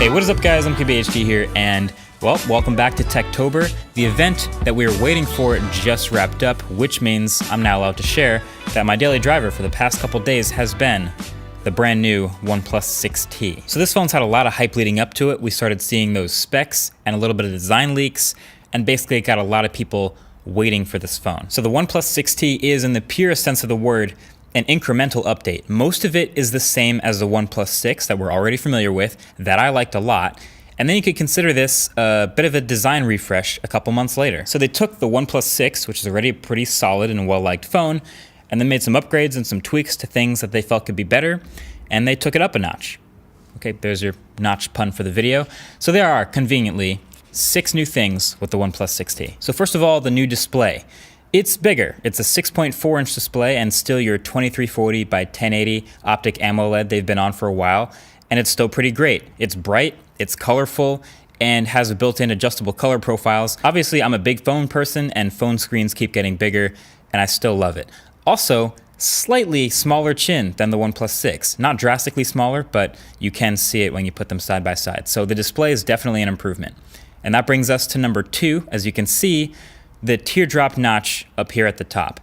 Hey, what is up guys? I'm KBHD here, and well, welcome back to Techtober. The event that we were waiting for just wrapped up, which means I'm now allowed to share that my daily driver for the past couple days has been the brand new OnePlus 6T. So this phone's had a lot of hype leading up to it. We started seeing those specs and a little bit of design leaks, and basically it got a lot of people waiting for this phone. So the OnePlus 6T is, in the purest sense of the word, an incremental update. Most of it is the same as the OnePlus 6 that we're already familiar with, that I liked a lot. And then you could consider this a bit of a design refresh a couple months later. So they took the OnePlus 6, which is already a pretty solid and well-liked phone, and then made some upgrades and some tweaks to things that they felt could be better, and they took it up a notch. Okay, there's your notch pun for the video. So there are, conveniently, 6 new things with the OnePlus 6T. So first of all, the new display. It's bigger. It's a 6.4-inch display and still your 2340 by 1080 optic AMOLED they've been on for a while, and it's still pretty great. It's bright, it's colorful, and has a built-in adjustable color profiles. Obviously, I'm a big phone person, and phone screens keep getting bigger, and I still love it. Also, slightly smaller chin than the OnePlus 6. Not drastically smaller, but you can see it when you put them side by side. So the display is definitely an improvement. And that brings us to number 2. As you can see, the teardrop notch up here at the top.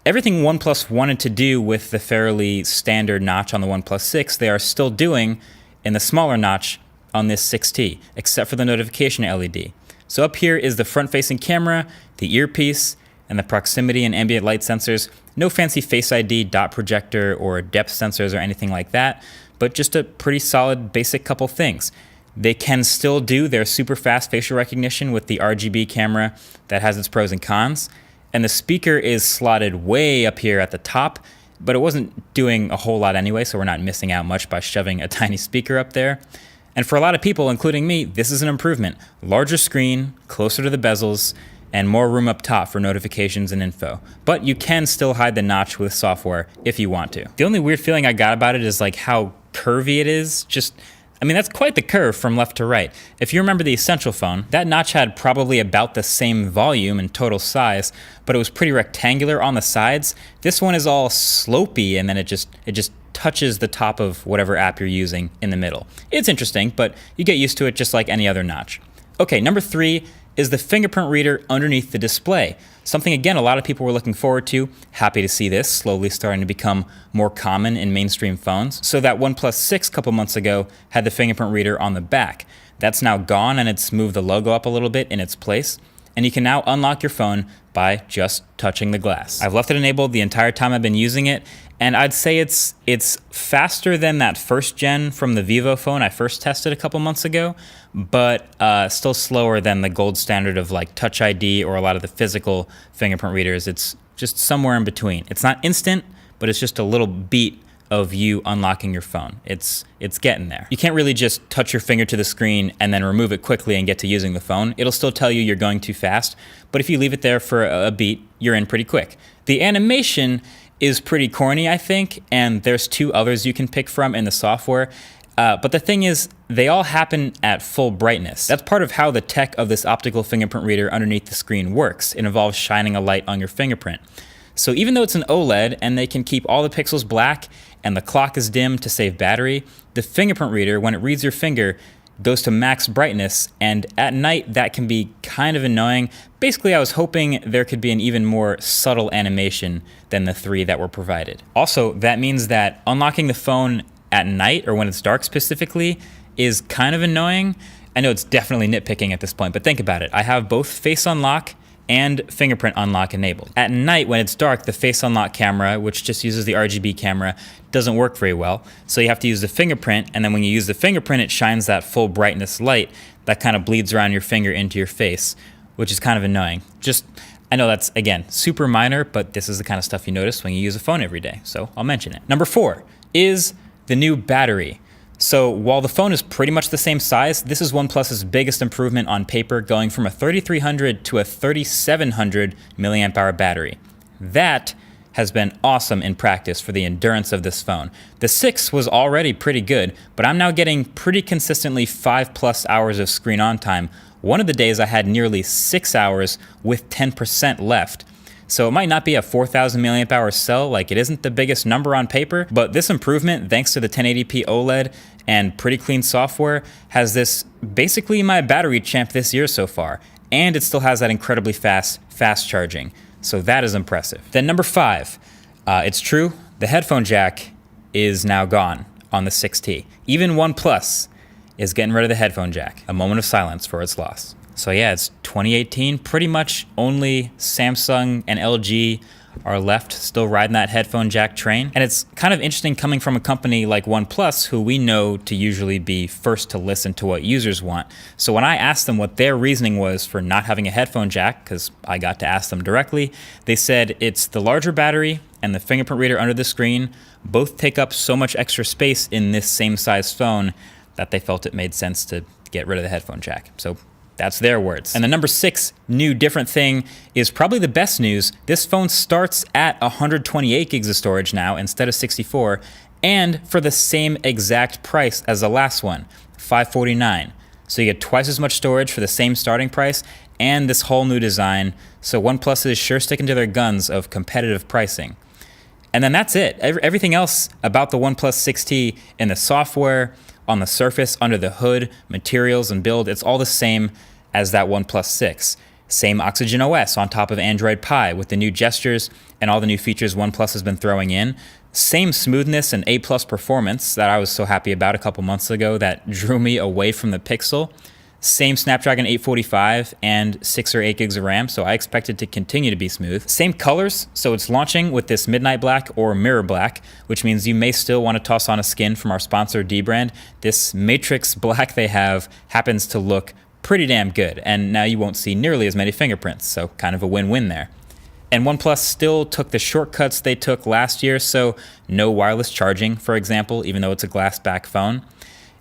Everything OnePlus wanted to do with the fairly standard notch on the OnePlus 6, they are still doing in the smaller notch on this 6T, except for the notification LED. So up here is the front-facing camera, the earpiece, and the proximity and ambient light sensors. No fancy Face ID, dot projector, or depth sensors or anything like that, but just a pretty solid basic couple things. They can still do their super fast facial recognition with the RGB camera that has its pros and cons. And the speaker is slotted way up here at the top, but it wasn't doing a whole lot anyway, so we're not missing out much by shoving a tiny speaker up there. And for a lot of people, including me, this is an improvement. Larger screen, closer to the bezels, and more room up top for notifications and info. But you can still hide the notch with software if you want to. The only weird feeling I got about it is like how curvy it is. I mean, that's quite the curve from left to right. If you remember the Essential phone, that notch had probably about the same volume and total size, but it was pretty rectangular on the sides. This one is all slopey, and then it just touches the top of whatever app you're using in the middle. It's interesting, but you get used to it just like any other notch. Okay, number 3 is the fingerprint reader underneath the display. Something, again, a lot of people were looking forward to. Happy to see this slowly starting to become more common in mainstream phones. So that OnePlus 6 a couple months ago had the fingerprint reader on the back. That's now gone, and it's moved the logo up a little bit in its place. And you can now unlock your phone by just touching the glass. I've left it enabled the entire time I've been using it, and I'd say it's faster than that first gen from the Vivo phone I first tested a couple months ago, but still slower than the gold standard of like Touch ID or a lot of the physical fingerprint readers. It's just somewhere in between. It's not instant, but it's just a little beat of you unlocking your phone. It's getting there. You can't really just touch your finger to the screen and then remove it quickly and get to using the phone. It'll still tell you you're going too fast, but if you leave it there for a beat, you're in pretty quick. The animation is pretty corny, I think, and there's 2 others you can pick from in the software. But the thing is, they all happen at full brightness. That's part of how the tech of this optical fingerprint reader underneath the screen works. It involves shining a light on your fingerprint. So even though it's an OLED and they can keep all the pixels black and the clock is dim to save battery, the fingerprint reader, when it reads your finger, goes to max brightness, and at night that can be kind of annoying. Basically, I was hoping there could be an even more subtle animation than the 3 that were provided. Also, that means that unlocking the phone at night, or when it's dark specifically, is kind of annoying. I know it's definitely nitpicking at this point, but think about it. I have both Face Unlock and fingerprint unlock enabled. At night, when it's dark, the face unlock camera, which just uses the RGB camera, doesn't work very well. So you have to use the fingerprint, and then when you use the fingerprint, it shines that full brightness light that kind of bleeds around your finger into your face, which is kind of annoying. I know that's, again, super minor, but this is the kind of stuff you notice when you use a phone every day, so I'll mention it. Number 4 is the new battery. So while the phone is pretty much the same size, this is OnePlus's biggest improvement on paper, going from a 3300 to a 3700 milliamp hour battery. That has been awesome in practice for the endurance of this phone. The 6 was already pretty good, but I'm now getting pretty consistently 5+ hours of screen on time. One of the days I had nearly 6 hours with 10% left. So it might not be a 4,000 milliamp hour cell, like it isn't the biggest number on paper, but this improvement, thanks to the 1080p OLED and pretty clean software, has this basically my battery champ this year so far. And it still has that incredibly fast charging. So that is impressive. Then number 5, it's true, the headphone jack is now gone on the 6T. Even OnePlus is getting rid of the headphone jack. A moment of silence for its loss. So yeah, it's 2018. Pretty much only Samsung and LG are left still riding that headphone jack train. And it's kind of interesting coming from a company like OnePlus, who we know to usually be first to listen to what users want. So when I asked them what their reasoning was for not having a headphone jack, because I got to ask them directly, they said it's the larger battery and the fingerprint reader under the screen both take up so much extra space in this same size phone that they felt it made sense to get rid of the headphone jack. So that's their words. And the number 6 new different thing is probably the best news. This phone starts at 128 gigs of storage now instead of 64, and for the same exact price as the last one, $549. So you get twice as much storage for the same starting price and this whole new design. So OnePlus is sure sticking to their guns of competitive pricing. And then that's it. Everything else about the OnePlus 6T in the software, on the surface, under the hood, materials and build, it's all the same as that OnePlus 6. Same Oxygen OS on top of Android Pie with the new gestures and all the new features OnePlus has been throwing in. Same smoothness and A+ performance that I was so happy about a couple months ago that drew me away from the Pixel. Same Snapdragon 845 and 6 or 8 gigs of RAM, so I expect it to continue to be smooth. Same colors, so it's launching with this Midnight Black or Mirror Black, which means you may still want to toss on a skin from our sponsor D-Brand. This Matrix Black they have happens to look pretty damn good, and now you won't see nearly as many fingerprints, so kind of a win-win there. And OnePlus still took the shortcuts they took last year, so no wireless charging, for example, even though it's a glass back phone.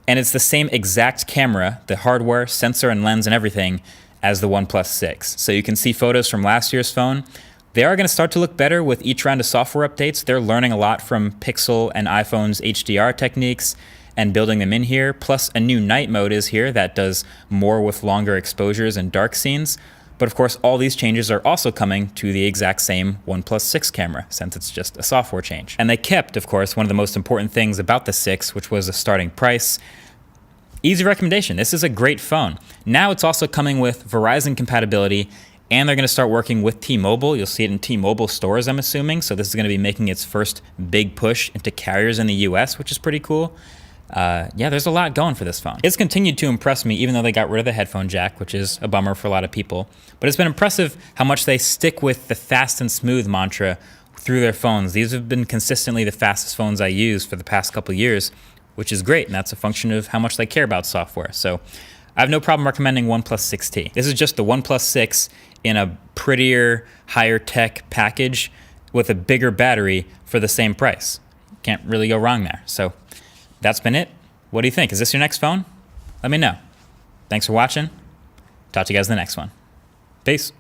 And it's the same exact camera, the hardware, sensor and lens and everything, as the OnePlus 6. So you can see photos from last year's phone. They are going to start to look better with each round of software updates. They're learning a lot from Pixel and iPhone's HDR techniques and building them in here. Plus a new night mode is here that does more with longer exposures and dark scenes. But of course, all these changes are also coming to the exact same OnePlus 6 camera, since it's just a software change. And they kept, of course, one of the most important things about the 6, which was the starting price. Easy recommendation. This is a great phone. Now it's also coming with Verizon compatibility, and they're going to start working with T-Mobile. You'll see it in T-Mobile stores, I'm assuming. So this is going to be making its first big push into carriers in the US, which is pretty cool. Yeah, there's a lot going for this phone. It's continued to impress me, even though they got rid of the headphone jack, which is a bummer for a lot of people. But it's been impressive how much they stick with the fast and smooth mantra through their phones. These have been consistently the fastest phones I use for the past couple of years, which is great, and that's a function of how much they care about software. So I have no problem recommending OnePlus 6T. This is just the OnePlus 6 in a prettier, higher tech package with a bigger battery for the same price. Can't really go wrong there. So that's been it. What do you think? Is this your next phone? Let me know. Thanks for watching. Talk to you guys in the next one. Peace.